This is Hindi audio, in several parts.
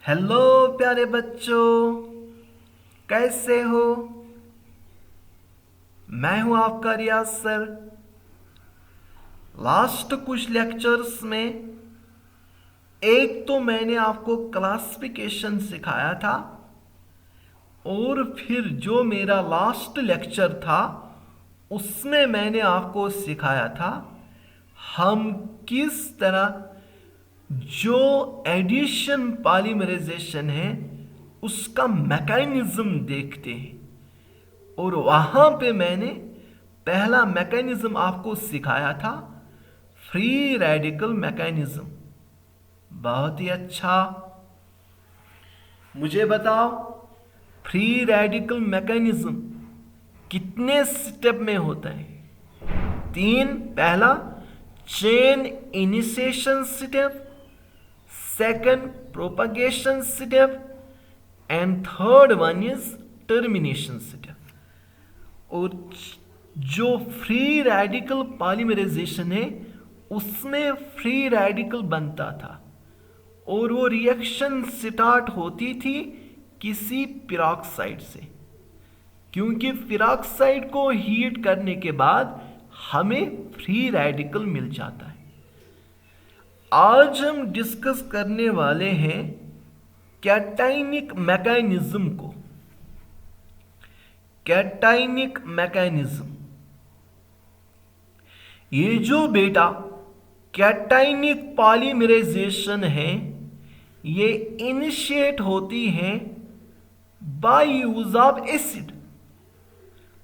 हेलो प्यारे बच्चों, कैसे हो। मैं हूं आपका रियाज सर। लास्ट कुछ लेक्चर्स में एक तो मैंने आपको क्लासिफिकेशन सिखाया था, और फिर जो मेरा लास्ट लेक्चर था उसमें मैंने आपको सिखाया था हम किस तरह जो एडिशन पॉलीमराइजेशन है उसका मैकेनिज्म देखते हैं। और वहां पे मैंने पहला मैकेनिज्म आपको सिखाया था, फ्री रेडिकल मैकेनिज्म। बहुत ही अच्छा। मुझे बताओ, फ्री रेडिकल मैकेनिज्म कितने स्टेप में होता है? तीन। पहला chain initiation step, second propagation step, and third one is termination step. और जो फ्री रेडिकल पॉलीमराइजेशन है उसमें फ्री रेडिकल बनता था और वो रिएक्शन स्टार्ट होती थी किसी पेरोक्साइड से, क्योंकि पेरोक्साइड को हीट करने के बाद हमें फ्री रेडिकल मिल जाता है। आज हम डिस्कस करने वाले हैं कैटाइनिक मैकेनिज्म को। कैटाइनिक मैकेनिज्म, ये जो बेटा कैटाइनिक पॉलीमराइजेशन है ये इनिशिएट होती है बाय यूज ऑफ एसिड।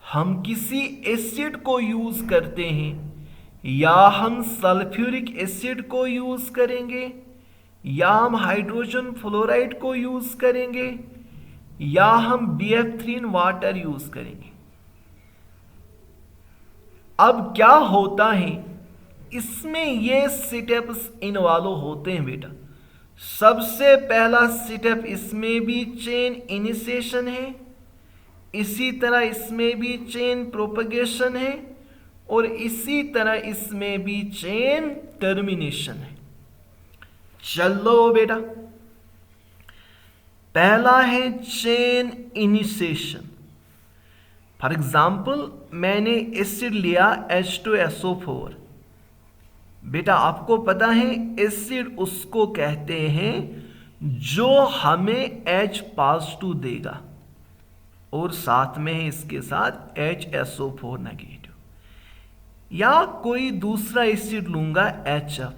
हम किसी एसिड को यूज करते हैं, या हम सल्फ्यूरिक एसिड को यूज करेंगे, या हम हाइड्रोजन फ्लोराइड को यूज करेंगे, या हम BF3 वाटर यूज करेंगे। अब क्या होता है इसमें, ये स्टेप्स इन्वॉल्व होते हैं बेटा। सबसे पहला स्टेप इसमें भी चेन इनिशिएशन है, इसी तरह इसमें भी चेन प्रोपगेशन है, और इसी तरह इसमें भी चेन टर्मिनेशन है। चलो बेटा, पहला है चेन इनिशिएशन। फॉर एग्जाम्पल मैंने एसिड लिया H2SO4। बेटा आपको पता है एसिड उसको कहते हैं जो हमें H+ देगा, और साथ में है इसके साथ HSO4 नेगेटिव। या कोई दूसरा एसिड लूंगा HF,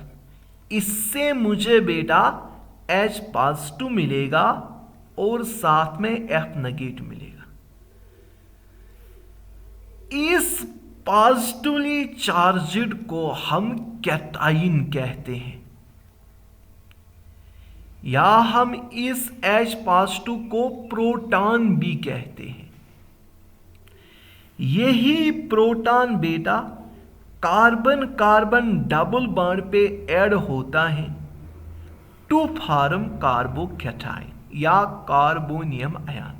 इससे मुझे बेटा H+ मिलेगा और साथ में F नेगेटिव मिलेगा। इस पॉजिटिवली चार्ज्ड को हम कैटाइन कहते हैं, या हम इस H+ को प्रोटॉन भी कहते हैं। यही प्रोटॉन बेटा कार्बन कार्बन डबल बॉन्ड पे ऐड होता है टू फॉर्म कार्बोकैटाइन या कार्बोनियम आयन।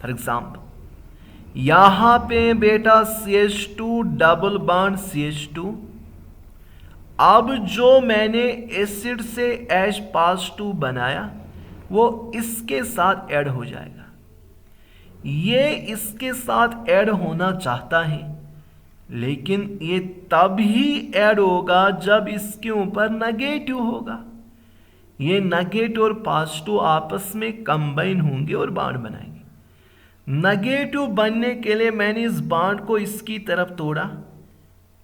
फॉर एग्जाम्पल यहां पे बेटा CH2 डबल बॉन्ड CH2। अब जो मैंने एसिड से H+ बनाया वो इसके साथ ऐड हो जाएगा। ये इसके साथ ऐड होना चाहता है, लेकिन ये तब ही ऐड होगा जब इसके ऊपर नेगेटिव होगा। ये नेगेटिव और पॉजिटिव आपस में कंबाइन होंगे और बॉन्ड बनाएंगे। नेगेटिव बनने के लिए मैंने इस बॉन्ड को इसकी तरफ तोड़ा,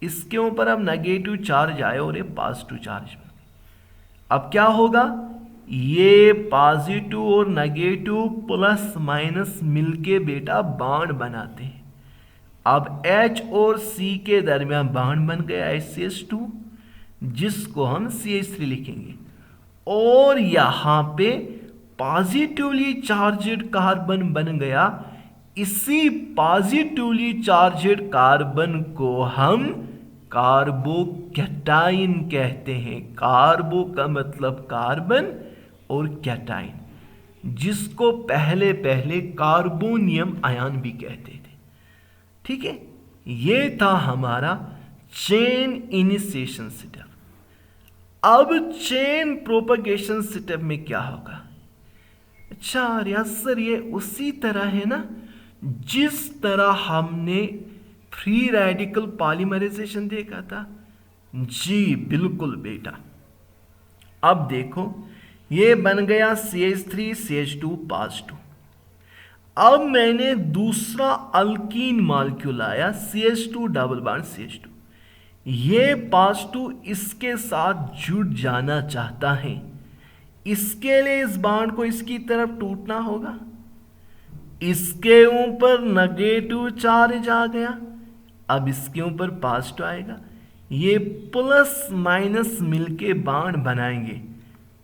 इसके ऊपर अब नेगेटिव चार्ज आए और ये पॉजिटिव चार्ज बन गए। अब क्या होगा, ये पॉजिटिव और नेगेटिव प्लस माइनस मिलके बेटा बॉन्ड बनाते हैं। अब H और C के दरमियान बॉन्ड बन गया CH2, जिसको हम CH3 लिखेंगे, और यहां पे पॉजिटिवली चार्ज्ड कार्बन बन गया। इसी पॉजिटिवली चार्ज्ड कार्बन को हम कार्बोकैटाइन कहते हैं। कार्बो का मतलब कार्बन और कैटाइन, जिसको पहले पहले कार्बोनियम आयन भी कहते थे। ठीक है, ये था हमारा चेन इनिशिएशन स्टेप। अब चेन प्रोपगेशन स्टेप में क्या होगा, अच्छा रियाज सर, ये उसी तरह है ना जिस तरह हमने फ्री रेडिकल पॉलीमराइजेशन देखा था। जी बिल्कुल बेटा। अब देखो ये बन गया CH3 CH2 पास 2। अब मैंने दूसरा अल्कीन मॉलिक्यूल आया CH2 डबल बॉन्ड CH2। ये पास 2 इसके साथ जुड़ जाना चाहता है, इसके लिए इस बॉन्ड को इसकी तरफ टूटना होगा। इसके ऊपर नेगेटिव चार्ज आ गया, अब इसके ऊपर पॉजिटिव आएगा। ये प्लस माइनस मिलके बॉन्ड बनाएंगे।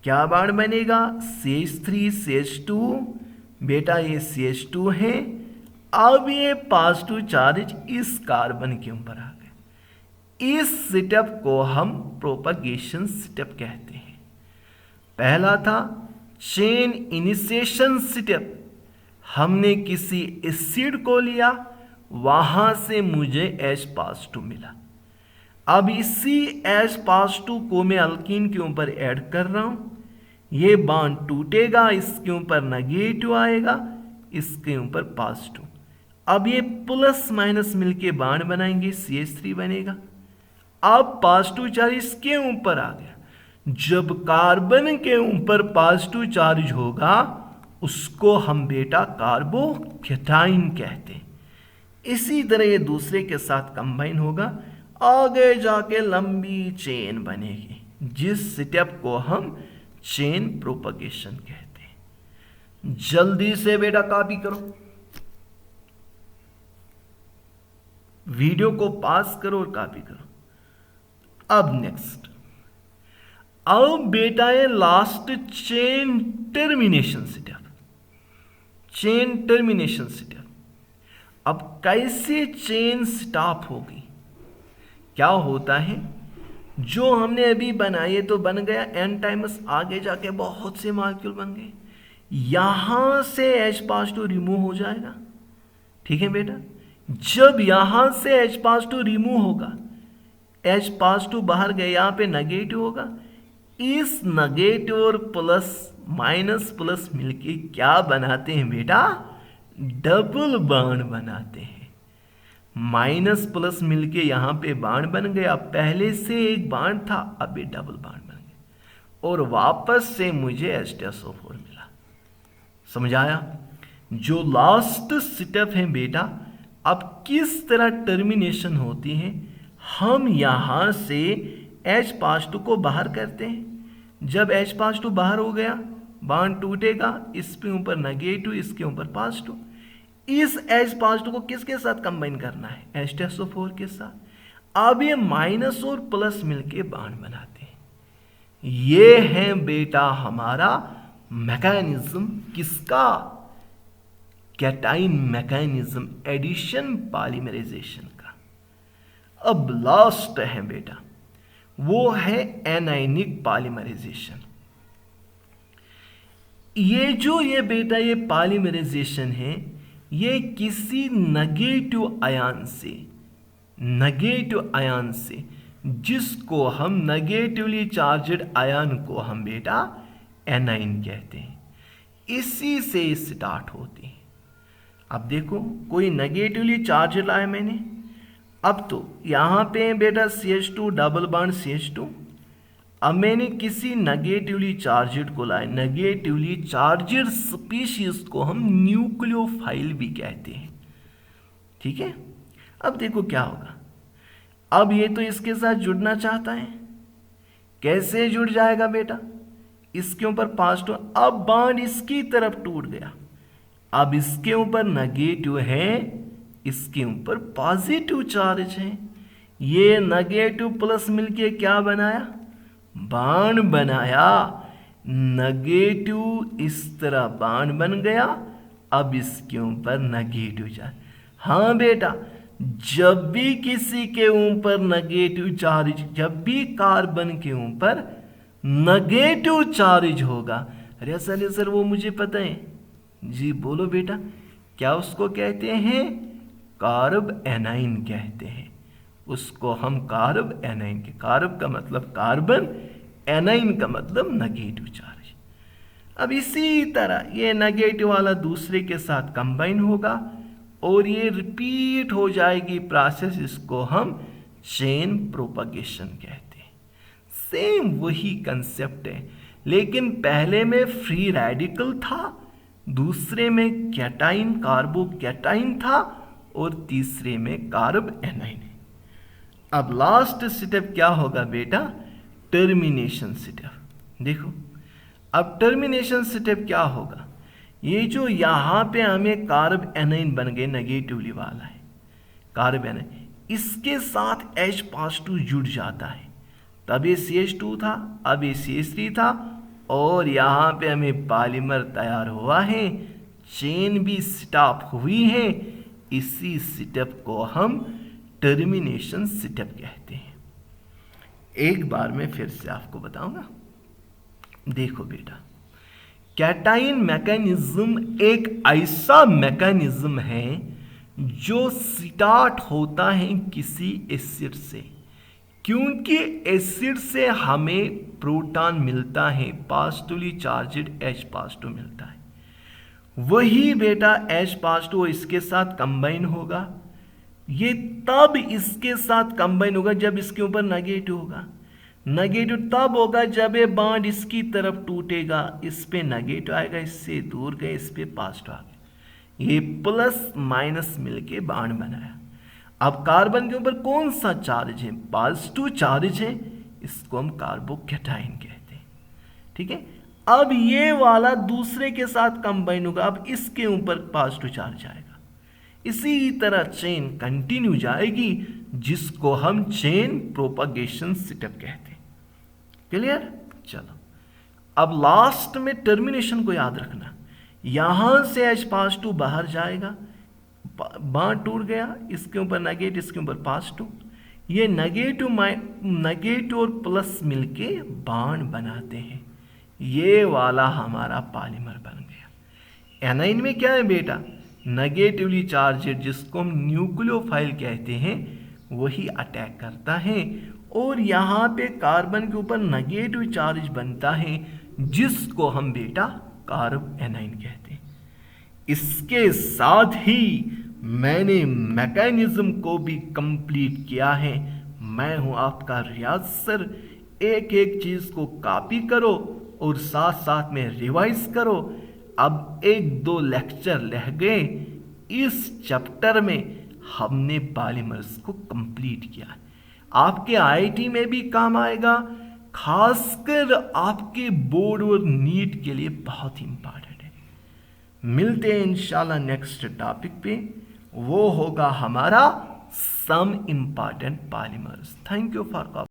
क्या बॉन्ड बनेगा? CH3 CH2। बेटा ये CH2 है। अब ये पॉजिटिव चार्ज इस कार्बन के ऊपर आ गया। इस स्टेप को हम प्रोपगेशन स्टेप कहते हैं। पहला था चेन इनिशिएशन स्टेप। हमने किसी एसिड को लिया, वहां से मुझे H+ मिला। अब इसी H+ को मैं अल्कीन के ऊपर ऐड कर रहा हूं। ये बॉन्ड टूटेगा, इसके ऊपर नेगेटिव आएगा, इसके ऊपर पॉजिटिव। अब ये प्लस माइनस मिलके बॉन्ड बनाएंगे, CH3 बनेगा। अब पॉजिटिव चार्ज इसके ऊपर आ गया। जब कार्बन के ऊपर पॉजिटिव चार्ज होगा उसको हम बेटा कार्बोकैटायन कहते हैं। इसी तरह ये दूसरे के साथ कंबाइन होगा, आगे जाके लंबी चेन बनेगी, जिस स्टेप को हम चेन प्रोपगेशन कहते हैं। जल्दी से बेटा कॉपी करो, वीडियो को पास करो और कॉपी करो। अब नेक्स्ट, अब बेटा ये last chain termination step. Chain termination step. अब कैसे चेन स्टॉप होगी? क्या होता है, जो हमने अभी बनाए तो बन गया एन टाइम्स, आगे जाके बहुत से मॉलिक्यूल बन गए। यहां से H+ रिमूव हो जाएगा, ठीक है बेटा। जब यहां से H+ रिमूव होगा, H+ बाहर गया, यहां पे नेगेटिव होगा। इस नेगेटिव और प्लस माइनस प्लस मिलके क्या बनाते हैं बेटा? डबल बॉन्ड बनाते हैं। माइनस प्लस मिलके यहां पे बॉन्ड बन गया, पहले से एक बॉन्ड था, अब ये डबल बॉन्ड बन गया और वापस से मुझे H2SO4 मिला। समझ आया? जो लास्ट स्टेप है बेटा, अब किस तरह टर्मिनेशन होती है, हम यहां से H+ को बाहर करते हैं। जब H+ बाहर हो गया, बॉन्ड टूटेगा, इसके ऊपर नेगेटिव, इसके ऊपर पॉजिटिव। इस H+ को किसके साथ कंबाइन करना है? H2SO4 के साथ। अब ये माइनस और प्लस मिलके बॉन्ड बनाते हैं। ये है बेटा हमारा मैकेनिज्म, किसका? कैटाइन मैकेनिज्म, एडिशन पॉलीमराइजेशन का। अब लास्ट है बेटा, वो है एनायनिक पॉलीमराइजेशन। ये बेटा ये पॉलीमराइजेशन है, ये किसी नेगेटिव आयन से जिसको हम नेगेटिवली चार्जड आयन को हम बेटा एनाइन कहते हैं, इसी से स्टार्ट होती है। अब देखो कोई नेगेटिवली चार्जड लाया मैंने, अब तो यहां पे बेटा CH2 डबल बॉन्ड CH2। अब मैंने किसी नेगेटिवली चार्जड को लाया, नेगेटिवली चार्जड स्पीशीज को हम न्यूक्लियोफाइल भी कहते हैं, ठीक है। अब देखो क्या होगा, अब ये तो इसके साथ जुड़ना चाहता है, कैसे जुड़ जाएगा बेटा? इसके ऊपर पॉजिटिव, अब बॉन्ड इसकी तरफ टूट गया, अब इसके ऊपर नेगेटिव है, इसके ऊपर पॉजिटिव चार्ज है। ये नेगेटिव प्लस मिलके क्या बनाया? बॉन्ड बनाया। नेगेटिव इस तरह बॉन्ड बन गया, अब इसके ऊपर नेगेटिव चार्ज। हाँ बेटा, जब भी किसी के ऊपर नेगेटिव चार्ज, जब भी कार्बन के ऊपर नेगेटिव चार्ज होगा, अरे सर वो मुझे पता है जी, बोलो बेटा, क्या उसको कहते हैं? कार्ब एनाइन कहते हैं उसको हम, कार्ब एनाइन के। कार्ब का मतलब कार्बन, एनाइन का मतलब नेगेटिव चार्ज। अब इसी तरह ये नेगेटिव वाला दूसरे के साथ कंबाइन होगा और ये रिपीट हो जाएगी प्रोसेस, इसको हम चेन प्रोपगेशन कहते हैं। सेम वही कंसेप्ट है, लेकिन पहले में फ्री रेडिकल था, दूसरे में कैटाइन कार्बो कैटाइन था और तीसरे में कार्ब एनाइन है। अब लास्ट स्टेप क्या होगा बेटा? Termination step. देखो अब टर्मिनेशन स्टेप क्या होगा? ये जो यहाँ पे हमें कार्ब एनाइन बन गए, नेगेटिवली वाला है कार्ब एनाइन, इसके साथ H+2 जुड़ जाता है। तब ये CH2 था, अब ये CH3 था और यहाँ पे हमें पॉलीमर तैयार हुआ है, चेन भी स्टॉप हुई है। इसी स्टेप को हम टर्मिनेशन स्टेप कहते हैं। एक बार मैं फिर से आपको बताऊंगा। देखो बेटा, कैटाइन मैकेनिज्म एक ऐसा मैकेनिज्म है जो स्टार्ट होता है किसी एसिड से, क्योंकि एसिड से हमें प्रोटॉन मिलता है, पॉजिटिवली चार्जड H+2 मिलता है। वही बेटा H+2 इसके साथ कंबाइन होगा। ये तब इसके साथ कंबाइन होगा जब इसके ऊपर नेगेटिव होगा। नेगेटिव तब होगा जब ये बॉन्ड इसकी तरफ टूटेगा, इस पे नेगेटिव आएगा, इससे दूर गए, इस पे पॉजिटिव आ गया, ये प्लस माइनस मिलके बॉन्ड बनाया। अब कार्बन के ऊपर कौन सा चार्ज है? पॉजिटिव चार्ज है, इसको हम कार्बोकैटाइन कहते हैं। ठीक है, अब ये वाला दूसरे के साथ कंबाइन होगा, अब इसके ऊपर पॉजिटिव चार्ज आएगा। इसी तरह चेन कंटिन्यू जाएगी, जिसको हम चेन प्रोपगेशन स्टेप कहते हैं। क्लियर? चलो अब लास्ट में टर्मिनेशन को याद रखना। यहां से H+2 बाहर जाएगा, बॉन्ड टूट गया, इसके ऊपर नेगेटिव, इसके ऊपर पॉजिटिव, ये नेगेटिव और प्लस मिलके बॉन्ड बनाते हैं। ये वाला हमारा पॉलीमर बन गया। एनाइन में क्या है बेटा? नेगेटिवली चार्जेड, जिसको हम न्यूक्लियोफाइल कहते हैं, वही अटैक करता है और यहाँ पे कार्बन के ऊपर नेगेटिव चार्ज बनता है, जिसको हम बेटा कार्ब एनाइन कहते हैं। इसके साथ ही मैंने मैकेनिज्म को भी कंप्लीट किया है। मैं हूं आपका रियाज सर। एक एक चीज को कॉपी करो और साथ साथ में रिवाइज करो। अब एक दो लेक्चर रह गए। इस चैप्टर में हमने पॉलीमर्स को कंप्लीट किया। आपके आईआईटी में भी काम आएगा, खासकर आपके बोर्ड और नीट के लिए बहुत इंपॉर्टेंट है। मिलते हैं इंशाल्लाह नेक्स्ट टॉपिक पे, वो होगा हमारा some important polymers. Thank you for